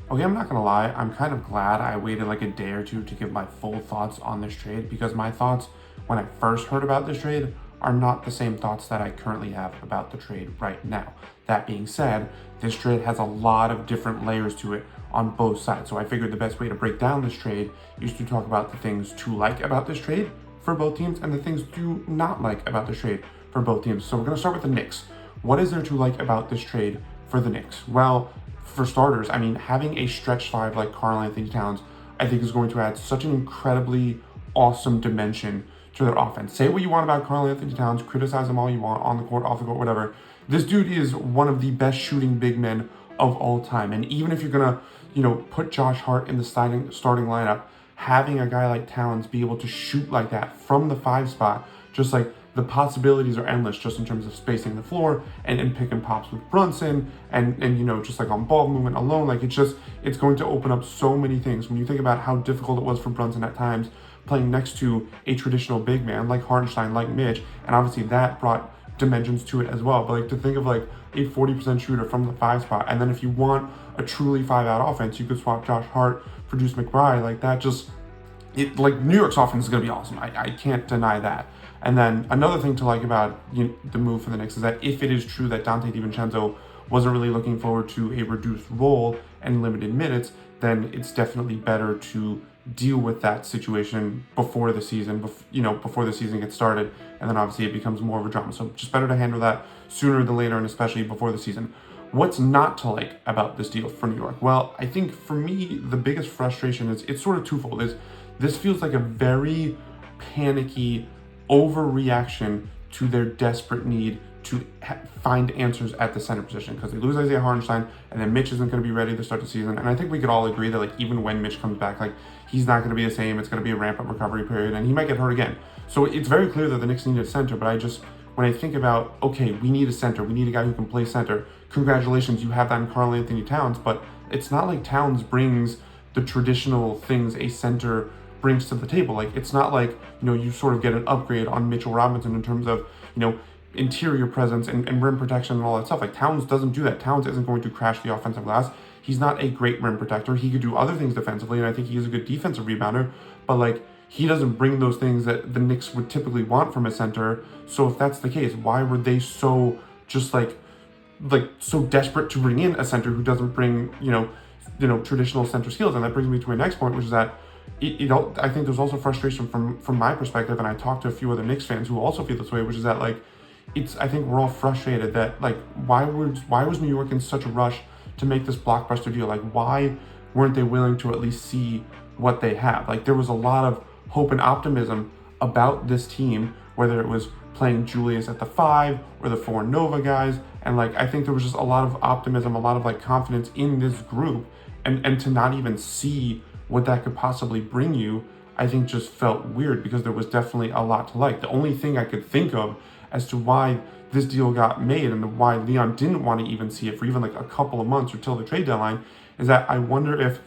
Okay, I'm not gonna lie, I'm kind of glad I waited like a day or two to give my full thoughts on this trade because my thoughts when I first heard about this trade are not the same thoughts that I currently have about the trade right now. That being said, this trade has a lot of different layers to it on both sides. So I figured the best way to break down this trade is to talk about the things to like about this trade for both teams and the things to not like about this trade for both teams. So we're gonna start with the Knicks. What is there to like about this trade for the Knicks? Well, for starters, I mean, having a stretch five like Karl Anthony Towns, I think is going to add such an incredibly awesome dimension to their offense. Say what you want about Karl Anthony Towns, criticize him all you want, on the court, off the court, whatever. This dude is one of the best shooting big men of all time. And even if you're gonna, put Josh Hart in the starting lineup, having a guy like Towns be able to shoot like that from the 5 spot, just like the possibilities are endless just in terms of spacing the floor and pick and pops with Brunson and just like on ball movement alone, like it's going to open up so many things. When you think about how difficult it was for Brunson at times playing next to a traditional big man like Hartenstein, like Mitch, and obviously that brought dimensions to it as well. But like to think of like a 40% shooter from the 5 spot, and then if you want a truly 5-out offense, you could swap Josh Hart for Deuce McBride. Like that just like New York's offense is going to be awesome. I can't deny that. And then another thing to like about the move for the Knicks is that if it is true that Dante DiVincenzo wasn't really looking forward to a reduced role and limited minutes, then it's definitely better to deal with that situation before the season, before the season gets started, and then obviously it becomes more of a drama. So just better to handle that sooner than later, and especially before the season. What's not to like about this deal for New York? Well, I think for me the biggest frustration is it's sort of twofold. This feels like a very panicky overreaction to their desperate need to find answers at the center position because they lose Isaiah Hartenstein and then Mitch isn't going to be ready to start the season. And I think we could all agree that like even when Mitch comes back, like he's not going to be the same. It's going to be a ramp-up recovery period and he might get hurt again. So it's very clear that the Knicks need a center, but when I think about, okay, we need a center, we need a guy who can play center. Congratulations, you have that in Karl Anthony Towns, but it's not like Towns brings the traditional things a center brings to the table. Like it's not like you sort of get an upgrade on Mitchell Robinson in terms of interior presence and rim protection and all that stuff. Like Towns doesn't do that. Towns isn't going to crash the offensive glass. He's not a great rim protector. He could do other things defensively, and I think he is a good defensive rebounder, but like he doesn't bring those things that the Knicks would typically want from a center. So if that's the case, why were they so just like so desperate to bring in a center who doesn't bring traditional center skills? And that brings me to my next point, which is that I think there's also frustration from my perspective, and I talked to a few other Knicks fans who also feel this way, which is that like I think we're all frustrated that like why was New York in such a rush to make this blockbuster deal? Like why weren't they willing to at least see what they have? Like there was a lot of hope and optimism about this team, whether it was playing Julius at the 5 or the 4 Nova guys, and like I think there was just a lot of optimism, a lot of like confidence in this group, and to not even see what that could possibly bring you, I think just felt weird because there was definitely a lot to like. The only thing I could think of as to why this deal got made and why Leon didn't want to even see it for even like a couple of months or till the trade deadline is that I wonder if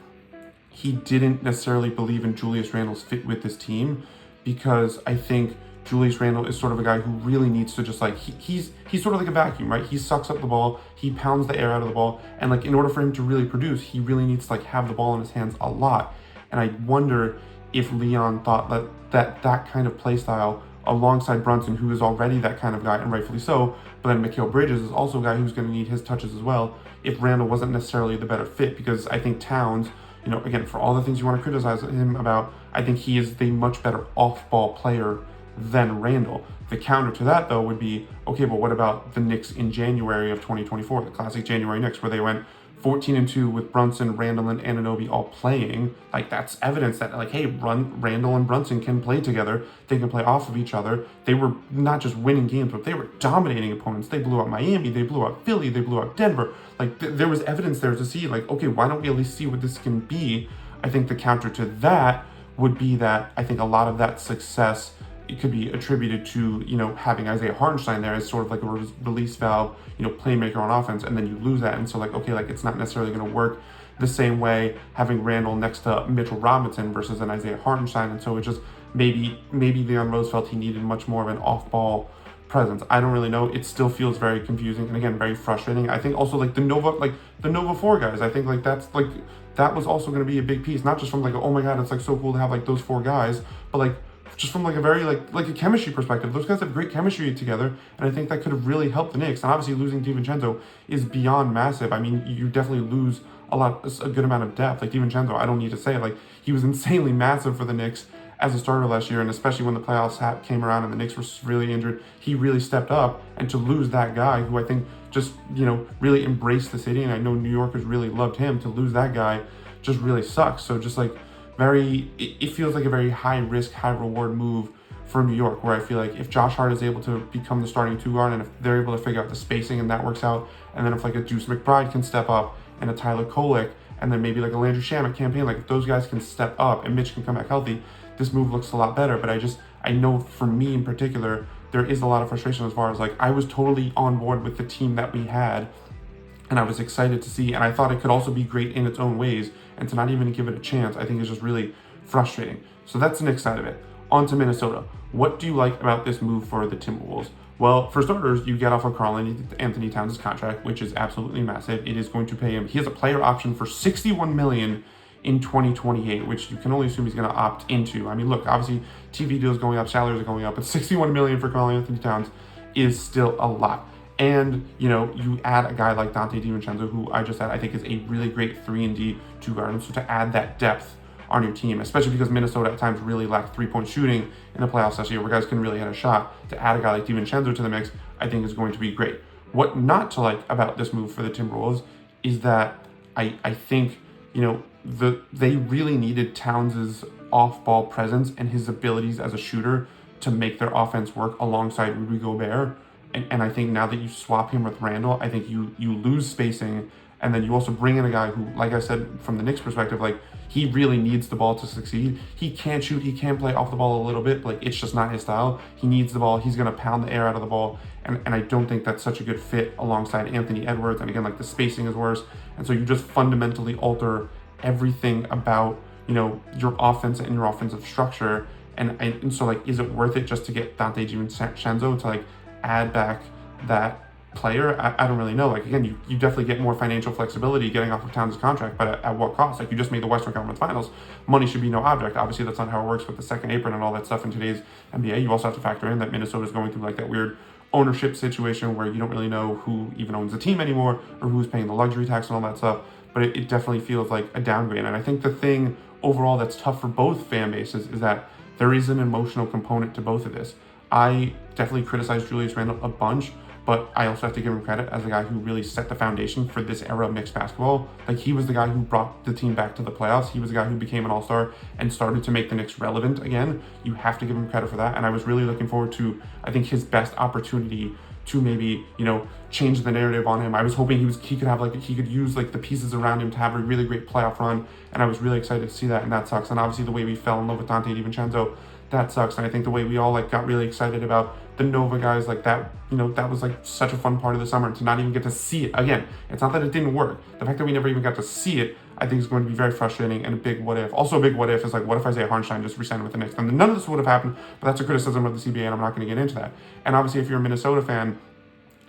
he didn't necessarily believe in Julius Randle's fit with this team, because I think Julius Randle is sort of a guy who really needs to just like, he's sort of like a vacuum, right? He sucks up the ball, he pounds the air out of the ball, and like in order for him to really produce, he really needs to like have the ball in his hands a lot. And I wonder if Leon thought that kind of play style alongside Brunson, who is already that kind of guy, and rightfully so, but then Mikal Bridges is also a guy who's going to need his touches as well, if Randle wasn't necessarily the better fit, because I think Towns, again, for all the things you want to criticize him about, I think he is the much better off-ball player than Randle. The counter to that, though, would be, okay, but what about the Knicks in January of 2024, the classic January Knicks, where they went 14-2 with Brunson, Randle, and Anunoby all playing? Like, that's evidence that, like, hey, Randle and Brunson can play together. They can play off of each other. They were not just winning games, but they were dominating opponents. They blew out Miami. They blew out Philly. They blew out Denver. Like, there was evidence there to see, like, okay, why don't we at least see what this can be? I think the counter to that would be that I think a lot of that success, it could be attributed to, having Isaiah Hartenstein there as sort of like a release valve, playmaker on offense, and then you lose that. And so like, okay, like it's not necessarily going to work the same way having Randle next to Mitchell Robinson versus an Isaiah Hartenstein. And so it just, maybe Leon Rose felt he needed much more of an off-ball presence. I don't really know. It still feels very confusing and again, very frustrating. I think also like the Nova 4 guys, I think like that's that was also going to be a big piece, not just from like, oh my God, it's like so cool to have like those 4 guys, but like just from like a very like a chemistry perspective. Those guys have great chemistry together, and I think that could have really helped the Knicks. And obviously losing DiVincenzo is beyond massive. I mean, you definitely lose a good amount of depth. Like DiVincenzo, I don't need to say it, like he was insanely massive for the Knicks as a starter last year, and especially when the playoffs came around and the Knicks were really injured, he really stepped up. And to lose that guy who I think just, really embraced the city, and I know New Yorkers really loved him, to lose that guy just really sucks. So just like it feels like a very high risk, high reward move for New York, where I feel like if Josh Hart is able to become the starting 2 guard, and if they're able to figure out the spacing and that works out, and then if like a Deuce McBride can step up, and a Tyler Kolek, and then maybe like a Landry Shamet campaign, like if those guys can step up and Mitch can come back healthy, this move looks a lot better. But I know for me in particular, there is a lot of frustration as far as like, I was totally on board with the team that we had, and I was excited to see, and I thought it could also be great in its own ways, and to not even give it a chance, I think is just really frustrating. So that's the Knicks side of it. On to Minnesota. What do you like about this move for the Timberwolves? Well, for starters, you get off of Karl-Anthony Towns' contract, which is absolutely massive. It is going to pay him, he has a player option for $61 million in 2028, which you can only assume he's going to opt into. I mean, look, obviously TV deals going up, salaries are going up, but $61 million for Karl-Anthony Towns is still a lot. And, you add a guy like Donte DiVincenzo, who I just said I think is a really great 3-and-D 2 guard. And so to add that depth on your team, especially because Minnesota at times really lacked 3-point shooting in the playoffs last year, where guys can really hit a shot, to add a guy like DiVincenzo to the mix, I think is going to be great. What not to like about this move for the Timberwolves is that I think, they really needed Towns' off-ball presence and his abilities as a shooter to make their offense work alongside Rudy Gobert. And I think now that you swap him with Randall, I think you lose spacing, and then you also bring in a guy who, like I said, from the Knicks perspective, like he really needs the ball to succeed. He can shoot, he can play off the ball a little bit, but like it's just not his style. He needs the ball, he's gonna pound the air out of the ball, and I don't think that's such a good fit alongside Anthony Edwards. And again, like the spacing is worse, and so you just fundamentally alter everything about your offense and your offensive structure. And so like, is it worth it just to get Donte DiVincenzo to like add back that player? I don't really know. Like again, you definitely get more financial flexibility getting off of Towns' contract, but at what cost? Like you just made the Western Conference Finals. Money should be no object. Obviously, that's not how it works with the second apron and all that stuff in today's NBA. You also have to factor in that Minnesota is going through like that weird ownership situation where you don't really know who even owns the team anymore, or who's paying the luxury tax and all that stuff. But it definitely feels like a downgrade. And I think the thing overall that's tough for both fan bases is that there is an emotional component to both of this. I definitely criticize Julius Randle a bunch, but I also have to give him credit as a guy who really set the foundation for this era of Knicks basketball. Like he was the guy who brought the team back to the playoffs. He was the guy who became an all-star and started to make the Knicks relevant again. You have to give him credit for that. And I was really looking forward to, I think, his best opportunity to maybe, change the narrative on him. I was hoping he could use like the pieces around him to have a really great playoff run. And I was really excited to see that, and that sucks. And obviously the way we fell in love with Donte DiVincenzo, that sucks. And I think the way we all like got really excited about the Nova guys, like that, that was like such a fun part of the summer, and to not even get to see it again. It's not that it didn't work. The fact that we never even got to see it, I think is going to be very frustrating and a big what if. Also a big what if is like, what if Isaiah Hartenstein just re-signed with the Knicks? And none of this would have happened, but that's a criticism of the CBA, and I'm not going to get into that. And obviously if you're a Minnesota fan,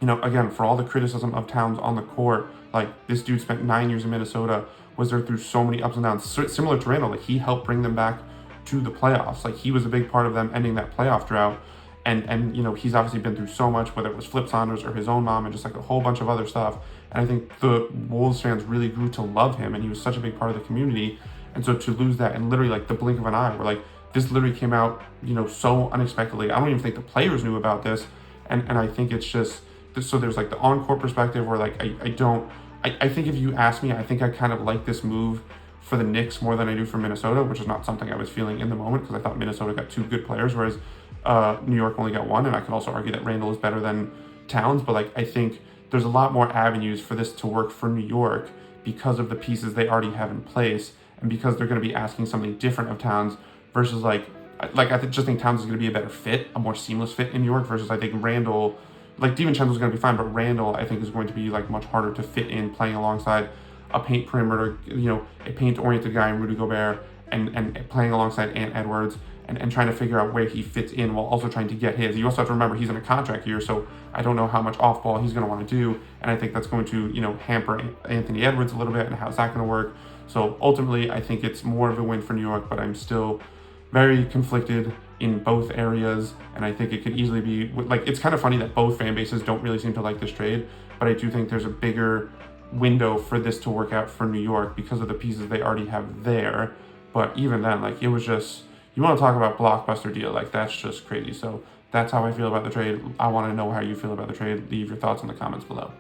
again, for all the criticism of Towns on the court, like this dude spent 9 years in Minnesota, was there through so many ups and downs, similar to Randall. Like he helped bring them back to the playoffs. Like he was a big part of them ending that playoff drought. And he's obviously been through so much, whether it was Flip Saunders or his own mom and just like a whole bunch of other stuff. And I think the Wolves fans really grew to love him, and he was such a big part of the community. And so to lose that in literally like the blink of an eye, where like this literally came out, so unexpectedly. I don't even think the players knew about this. And I think it's just, so there's like the on-court perspective where like I think if you ask me, I think I kind of like this move for the Knicks more than I do for Minnesota, which is not something I was feeling in the moment, because I thought Minnesota got 2 good players, whereas New York only got 1. And I could also argue that Randall is better than Towns, but like I think there's a lot more avenues for this to work for New York because of the pieces they already have in place, and because they're going to be asking something different of Towns versus I just think Towns is going to be a better fit, a more seamless fit in New York, versus I think Randall, like DiVincenzo is going to be fine, but Randall I think is going to be like much harder to fit in playing alongside a paint perimeter, a paint oriented guy in Rudy Gobert, and playing alongside Ant Edwards, and trying to figure out where he fits in while also trying to get his. You also have to remember he's in a contract year, so I don't know how much off ball he's going to want to do, and I think that's going to hamper Anthony Edwards a little bit, and how's that going to work. So ultimately, I think it's more of a win for New York, but I'm still very conflicted in both areas, and I think it could easily be like, it's kind of funny that both fan bases don't really seem to like this trade, but I do think there's a bigger window for this to work out for New York because of the pieces they already have there. But even then, like, it was just, you want to talk about blockbuster deal, like, that's just crazy. So that's how I feel about the trade. I want to know how you feel about the trade. Leave your thoughts in the comments below.